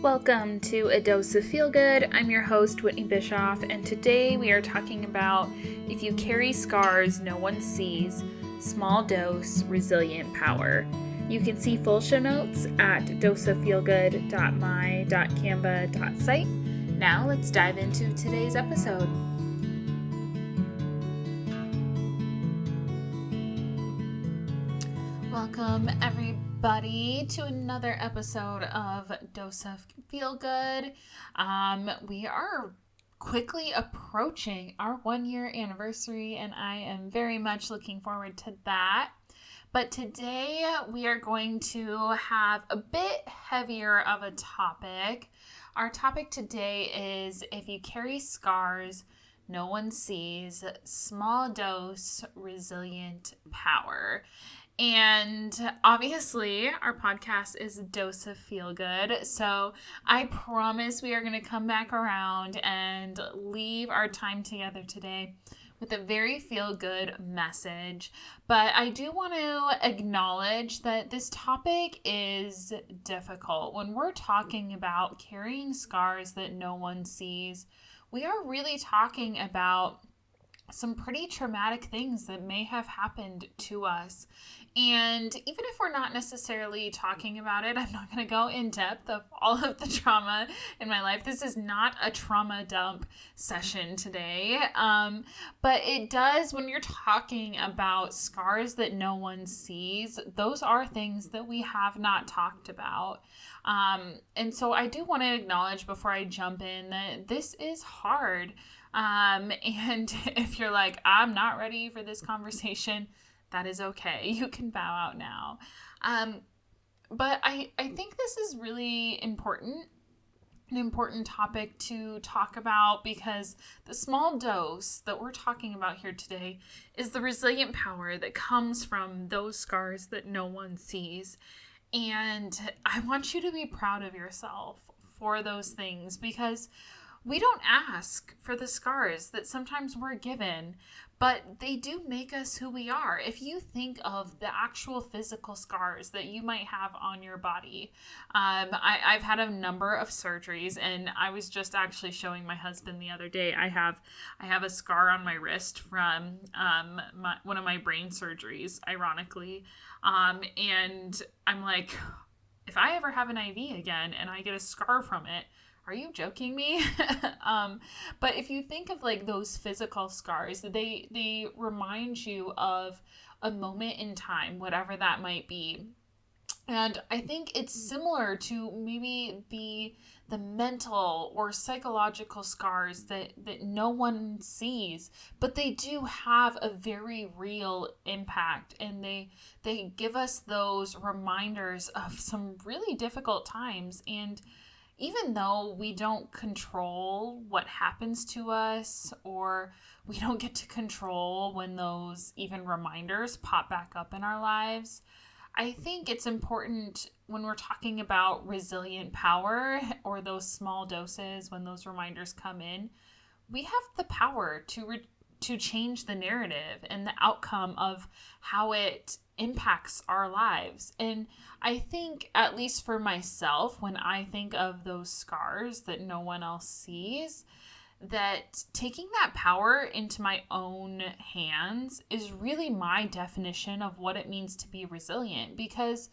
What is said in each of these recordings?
Welcome to A Dose of Feel Good. I'm your host, Whitney Bischoff, and today we are talking about if you carry scars no one sees, small dose, resilient power. You can see full show notes at doseoffeelgood.my.canva.site. Now let's dive into today's episode. Welcome everybody to another episode of Dose of Feel Good. We are quickly approaching our 1-year anniversary, and I am very much looking forward to that. But today we are going to have a bit heavier of a topic. Our topic today is if you carry scars no one sees, small dose, resilient power. And obviously, our podcast is Dose of Feel Good. So I promise we are going to come back around and leave our time together today with a very feel-good message. But I do want to acknowledge that this topic is difficult. When we're talking about carrying scars that no one sees, we are really talking about some pretty traumatic things that may have happened to us. And even if we're not necessarily talking about it, I'm not going to go in depth of all of the trauma in my life. This is not a trauma dump session today. But it does, when you're talking about scars that no one sees, those are things that we have not talked about. And so I do want to acknowledge before I jump in that this is hard. And if you're like, I'm not ready for this conversation, that is okay. You can bow out now. But I think this is really important, an important topic to talk about, because the small dose that we're talking about here today is the resilient power that comes from those scars that no one sees. And I want you to be proud of yourself for those things, because we don't ask for the scars that sometimes we're given, but they do make us who we are. If you think of the actual physical scars that you might have on your body, I've had a number of surgeries, and I was just actually showing my husband the other day. I have a scar on my wrist from one of my brain surgeries, ironically, and I'm like, if I ever have an IV again and I get a scar from it, are you joking me? But if you think of like those physical scars, they remind you of a moment in time, whatever that might be. And I think it's similar to maybe the mental or psychological scars that no one sees, but they do have a very real impact, and they give us those reminders of some really difficult times. And even though we don't control what happens to us, or we don't get to control when those even reminders pop back up in our lives, I think it's important when we're talking about resilient power or those small doses, when those reminders come in, we have the power to change the narrative and the outcome of how it impacts our lives. And I think, at least for myself, when I think of those scars that no one else sees, that taking that power into my own hands is really my definition of what it means to be resilient, because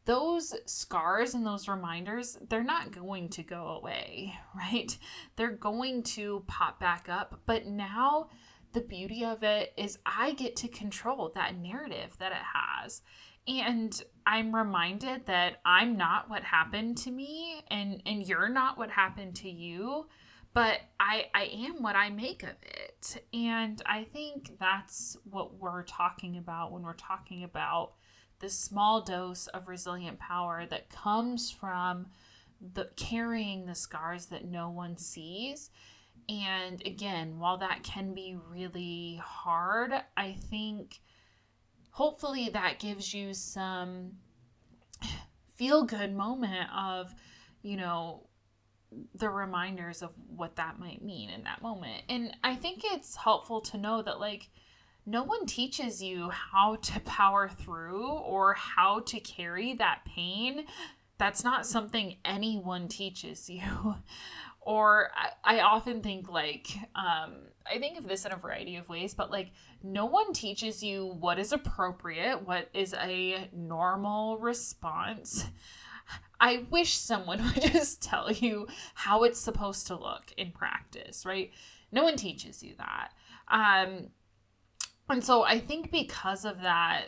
those scars and those reminders, they're not going to go away, right? They're going to pop back up. But now the beauty of it is I get to control that narrative that it has. And I'm reminded that I'm not what happened to me, and you're not what happened to you, but I am what I make of it. And I think that's what we're talking about when we're talking about the small dose of resilient power that comes from the carrying the scars that no one sees. And again, while that can be really hard, I think hopefully that gives you some feel-good moment of, the reminders of what that might mean in that moment. And I think it's helpful to know that, like, no one teaches you how to power through or how to carry that pain that's not something anyone teaches you. Or I often think like, I think of this in a variety of ways, but like no one teaches you what is appropriate, what is a normal response. I wish someone would just tell you how it's supposed to look in practice, right? No one teaches you that. And so I think because of that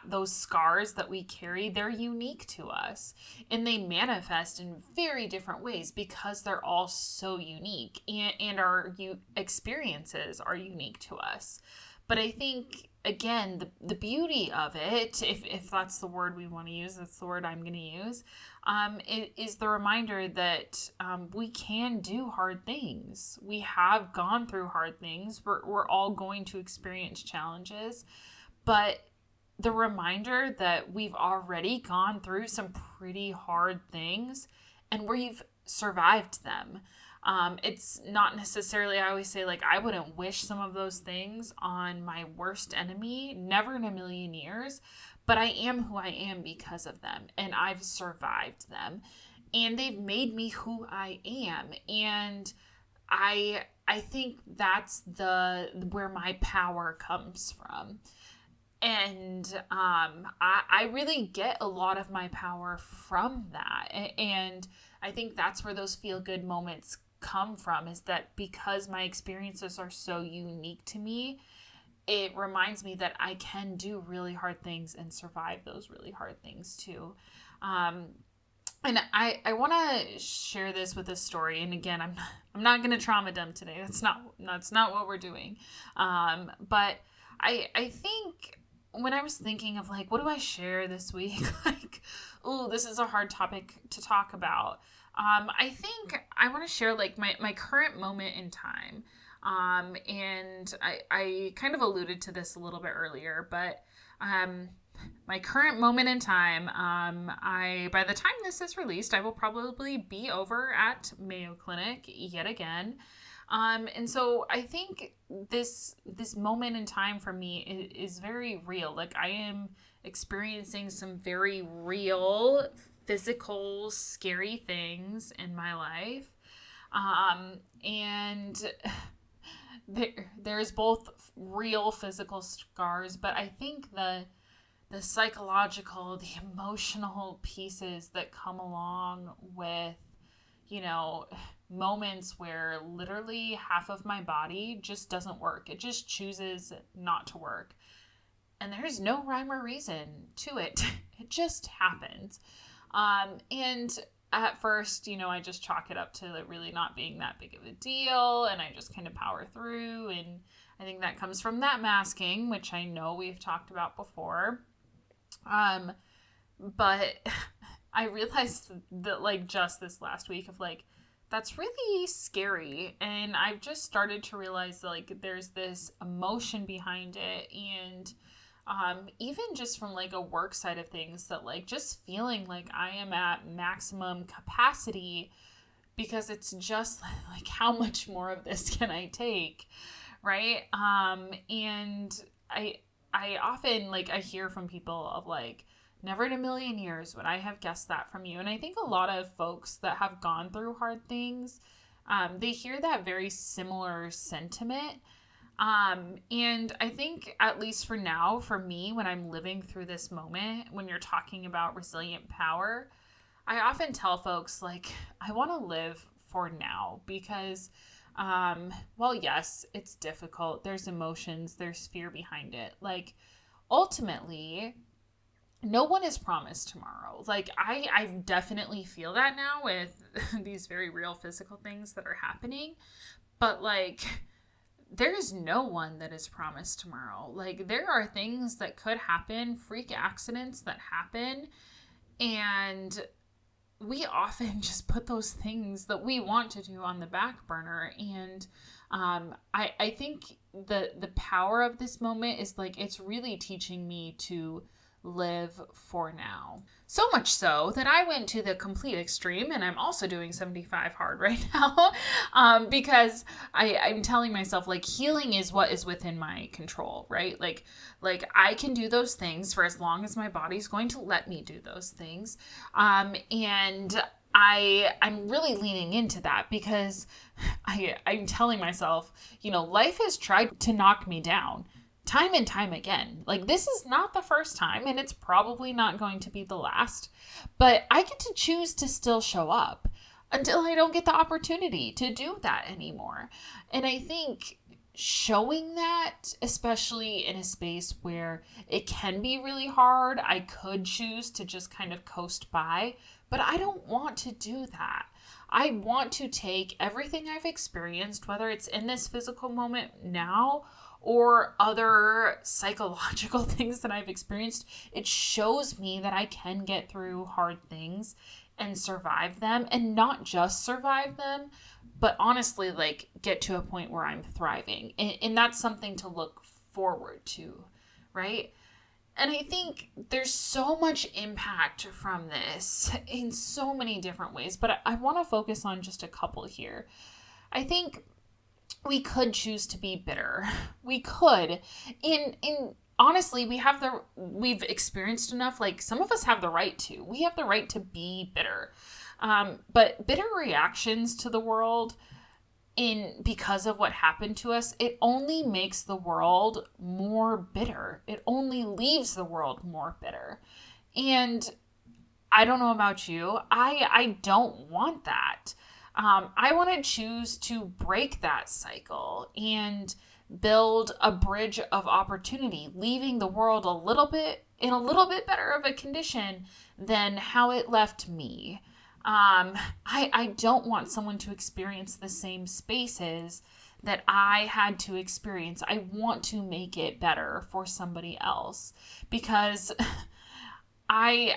those scars that we carry, they're unique to us, and they manifest in very different ways because they're all so unique, and our experiences are unique to us. But I think, again, the beauty of it, if that's the word we want to use, that's the word I'm going to use, is the reminder that we can do hard things. We have gone through hard things. We're all going to experience challenges. But the reminder that we've already gone through some pretty hard things and we've survived them. It's not necessarily, I always say, like, I wouldn't wish some of those things on my worst enemy, never in a million years, but I am who I am because of them, and I've survived them, and they've made me who I am, and I think that's where my power comes from. And I really get a lot of my power from that. And I think that's where those feel good moments come from, is that because my experiences are so unique to me, it reminds me that I can do really hard things and survive those really hard things too. And I want to share this with a story. And again, I'm not going to trauma dump today. That's not what we're doing. But I think when I was thinking of like, what do I share this week? Like, oh, this is a hard topic to talk about. I think I want to share like my current moment in time. And I kind of alluded to this a little bit earlier, but my current moment in time, by the time this is released, I will probably be over at Mayo Clinic yet again. And so I think this moment in time for me is very real. Like, I am experiencing some very real, physical, scary things in my life. And there's both real physical scars, but I think the psychological, the emotional pieces that come along with, moments where literally half of my body just doesn't work. It just chooses not to work. And there's no rhyme or reason to it. It just happens. And at first, I just chalk it up to it really not being that big of a deal, and I just kind of power through. And I think that comes from that masking, which I know we've talked about before. But I realized that, like, just this last week of like, that's really scary. And I've just started to realize, like, there's this emotion behind it. And even just from like a work side of things, that like just feeling like I am at maximum capacity, because it's just like, how much more of this can I take? Right. And I often, like, I hear from people of like, never in a million years would I have guessed that from you. And I think a lot of folks that have gone through hard things, they hear that very similar sentiment. And I think, at least for now, for me, when I'm living through this moment, when you're talking about resilient power, I often tell folks, like, I want to live for now, because, well, yes, it's difficult. There's emotions, there's fear behind it. Like, ultimately, no one is promised tomorrow. Like, I definitely feel that now with these very real physical things that are happening. But, like, there's no one that is promised tomorrow. Like, there are things that could happen, freak accidents that happen, and we often just put those things that we want to do on the back burner. And I think the power of this moment is, like, it's really teaching me to live for now. So much so that I went to the complete extreme, and I'm also doing 75 hard right now because I'm telling myself, like, healing is what is within my control, right? Like I can do those things for as long as my body's going to let me do those things. And I'm really leaning into that because I'm telling myself, life has tried to knock me down time and time again. Like, this is not the first time, and it's probably not going to be the last, but I get to choose to still show up until I don't get the opportunity to do that anymore. And I think showing that, especially in a space where it can be really hard, I could choose to just kind of coast by, but I don't want to do that. I want to take everything I've experienced, whether it's in this physical moment now or other psychological things that I've experienced. It shows me that I can get through hard things and survive them, and not just survive them, but honestly, like, get to a point where I'm thriving. And that's something to look forward to, right? And I think there's so much impact from this in so many different ways, but I want to focus on just a couple here. I think we could choose to be bitter. We could. In honestly, we've experienced enough. Like, some of us have the right to. We have the right to be bitter. But bitter reactions to the world because of what happened to us, it only makes the world more bitter. It only leaves the world more bitter. And I don't know about you. I don't want that. I want to choose to break that cycle and build a bridge of opportunity, leaving the world in a little bit better of a condition than how it left me. I don't want someone to experience the same spaces that I had to experience. I want to make it better for somebody else, because I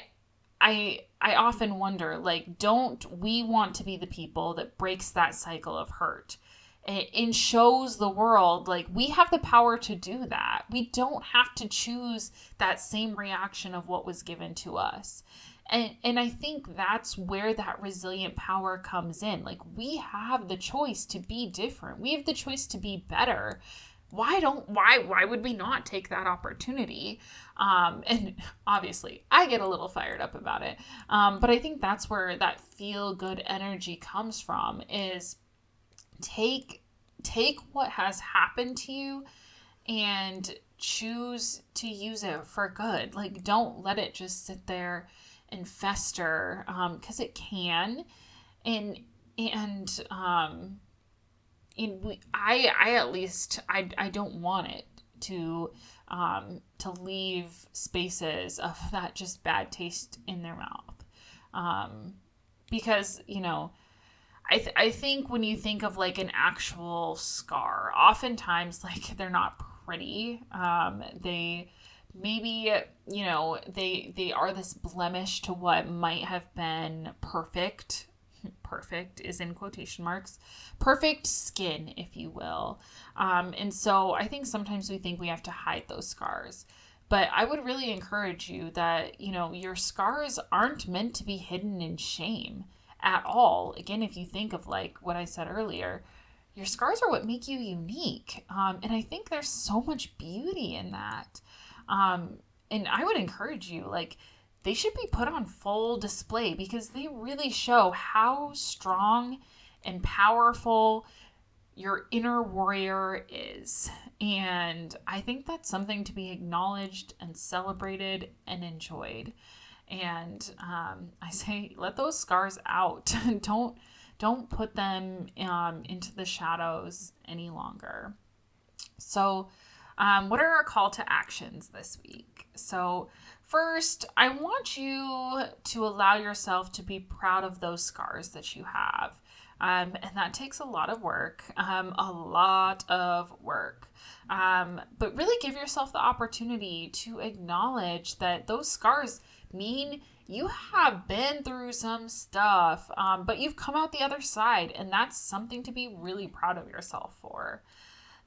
often wonder, like, don't we want to be the people that breaks that cycle of hurt and shows the world, like, we have the power to do that. We don't have to choose that same reaction of what was given to us. And I think that's where that resilient power comes in. Like, we have the choice to be different. We have the choice to be better. Why would we not take that opportunity? And obviously I get a little fired up about it. But I think that's where that feel good energy comes from, is take what has happened to you and choose to use it for good. Like, don't let it just sit there and fester, because it can. I at least I don't want it to leave spaces of that just bad taste in their mouth, because I think when you think of, like, an actual scar, oftentimes, like, they're not pretty. They maybe, they are this blemish to what might have been perfect. Perfect is in quotation marks. Perfect skin, if you will. And so I think sometimes we think we have to hide those scars. But I would really encourage you that, your scars aren't meant to be hidden in shame at all. Again, if you think of, like, what I said earlier, your scars are what make you unique. And I think there's so much beauty in that. And I would encourage you, like, they should be put on full display, because they really show how strong and powerful your inner warrior is. And I think that's something to be acknowledged and celebrated and enjoyed. And I say, let those scars out. Don't put them into the shadows any longer. So what are our call to actions this week? So first, I want you to allow yourself to be proud of those scars that you have. And that takes a lot of work, But really give yourself the opportunity to acknowledge that those scars mean you have been through some stuff, but you've come out the other side, and that's something to be really proud of yourself for.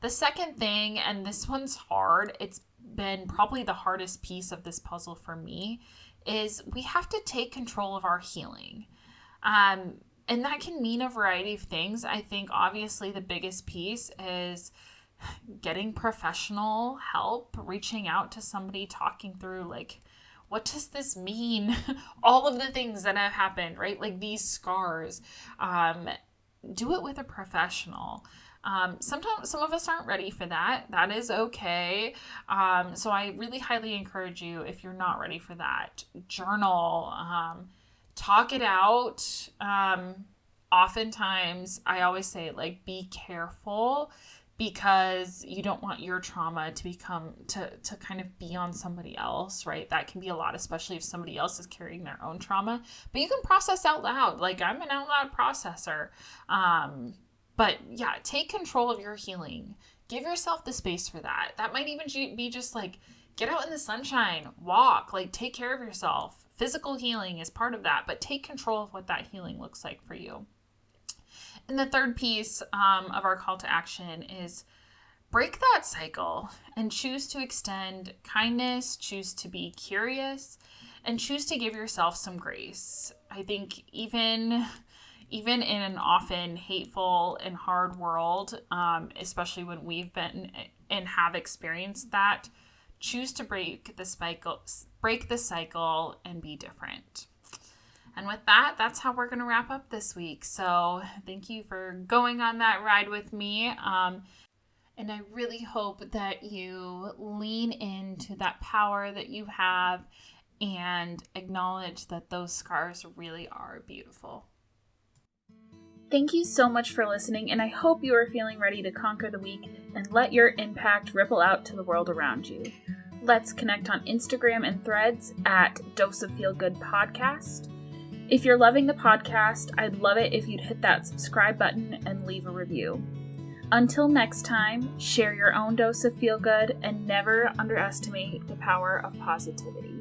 The second thing, and this one's hard, it's been probably the hardest piece of this puzzle for me, is we have to take control of our healing. And that can mean a variety of things. I think obviously the biggest piece is getting professional help, reaching out to somebody, talking through like, what does this mean? All of the things that have happened, right? Like these scars. Do it with a professional. Sometimes some of us aren't ready for that. That is okay. So I really highly encourage you, if you're not ready for that, journal, talk it out. Oftentimes I always say, like, be careful, because you don't want your trauma to become to kind of be on somebody else, right? That can be a lot, especially if somebody else is carrying their own trauma. But you can process out loud. Like, I'm an out loud processor. But yeah, take control of your healing. Give yourself the space for that. That might even be just like, get out in the sunshine, walk, like take care of yourself. Physical healing is part of that, but take control of what that healing looks like for you. And the third piece of our call to action is break that cycle and choose to extend kindness, choose to be curious, and choose to give yourself some grace. I think even in an often hateful and hard world, especially when we've been and have experienced that, choose to break the cycle and be different. And with that, that's how we're going to wrap up this week. So thank you for going on that ride with me. And I really hope that you lean into that power that you have and acknowledge that those scars really are beautiful. Thank you so much for listening, and I hope you are feeling ready to conquer the week and let your impact ripple out to the world around you. Let's connect on Instagram and Threads at Dose of Feel Good Podcast. If you're loving the podcast, I'd love it if you'd hit that subscribe button and leave a review. Until next time, share your own dose of feel good and never underestimate the power of positivity.